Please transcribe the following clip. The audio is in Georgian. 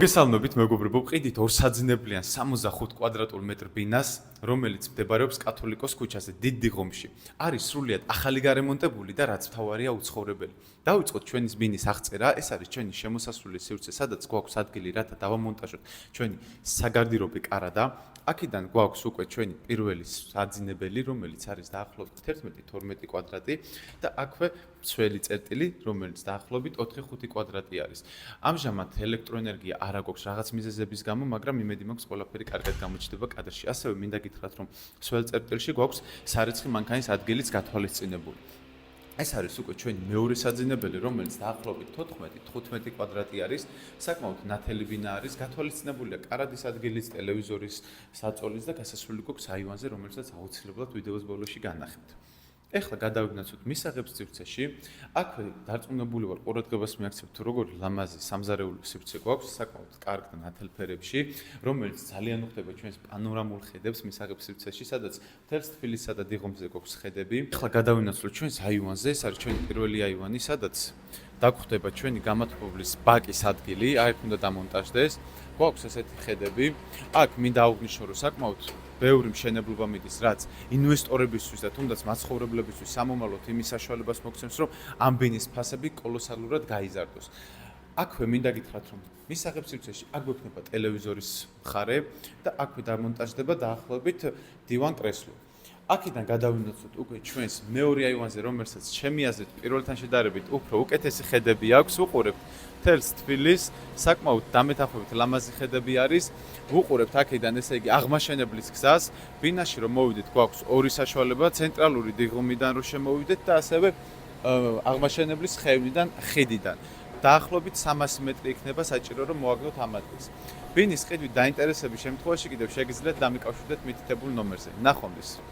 მოგესალმებით მეგობრებო, ვყიდით ორ საძინებლიან 65 კვადრატულ მეტრ ბინას, რომელიც მდებარეობს კათოლიკოს ქუჩაზე, დიდ დიღომში. არის სრულიად ახალი გარემონტებული და რაც მთავარია უცხოვრებელი. დავიწყოთ ჩვენის ბინის აღწერა, ეს არის ჩვენი შემოსასვლელი სივრცე, სადაც გვაქვს ადგილი, რათა დავამონტაჟოთ ჩვენი საგარდირობი კარადა. აქედან გვაქვს უკვე ჩვენი პირველი საძინებელი, რომელიც არის დაახლოებით 11-12 კვადრატი და აქვე მცველი წერტილი, რომელიც დაახლოებით 4-5 კვადრატი არის. ამჟამად ელექტროენერგია არ აქვს რაღაც მიზეზების გამო, მაგრამ იმედი მაქვს ყველაფერი კარგად გამოჩნდება კადრში. ასევე მინდა გითხრათ, რომ მცველ წერტილში გვაქვს სარეცხი მანქანის ადგილიც გათვალისწინებული. ეს არის უკვე ჩვენი მეორე საძინებელი, რომელიც დაახლოებით 14-15 კვადრატი არის, საკმაოდ ნათელი ბინა არის, გათვალისწინებულია კარადის ადგილიც, ტელევიზორის, საწოლის და გასასვლელი გვაქვს აივანზე, რომელსაც აუცილებლად ვიდეოს ბოლოში განახებთ. ეხლა გადავიგნაცოთ მისაღებს სივრცეში. აქვე დარწმუნებული ვარ, ყურადღებას მიაქცევთ, თუ როგორი ლამაზი სამზარეული სივრცე გვაქვს, საკმაოდ კარგ და ნათელ ფერებში, რომელიც ძალიან უხდება ჩვენს პანორამულ ხედებს მისაღებს სივრცეში, სადაც მთელს თბილისსა და დიღომზე გვაქვს ხედები. ეხლა გადავინაცვლოთ ჩვენს აივანზე, ეს არის ჩვენი პირველი აივანი, სადაც დაგხვდება ჩვენი გამათბობლის ბაკის ადგილი, აქ უნდა დამონტაჟდეს. გვაქვს ესეთი ხედები. აქ მინდა აღვნიშნო, რომ საკმაოდ ბევრი მშენებლობა მიდის, რაც ინვესტორებისთვის და თუნდაც მაცხოვრებლებისთვის სამომავლოდ იმის საშუალებას მოგცემს, რომ ამ ბინის ფასები კოლოსალურად გაიზარდოს. აქვე მინდა გითხრათ, რომ მისაღებს სივრცეში აქ გვექნება ტელევიზორის მხარე და აქვე დამონტაჟდება დაახლოებით დივან-კრესლო. აქედან გადავინაცვლოთ უკვე ჩვენს მეორე აივანზე, რომელსაც ჩემი აზრით პირველთან შედარებით უფრო უკეთესი ხედები აქვს, უყურებთ მთელს თბილისს, საკმაოდ დამეთანხმებით ლამაზი ხედები არის. ვუყურებთ აქედან, ესე იგი, აღმაშენებლის გზას, ბინაში რომ მოვიდეთ, გვაქვს ორი საშუალება, ცენტრალური დიღომიდან რომ შემოვიდეთ და ასევე აღმაშენებლის ხევნიდან, ხიდიდან. დაახლოებით 300 მეტრი იქნება საჭირო, რომ მოაგნოთ ამ ადგილს. ბინის ყიდვით დაინტერესების შემთხვევაში კიდევ შეგიძლიათ დამიკავშირდეთ მითითებულ ნომერზე. ნახვამდის.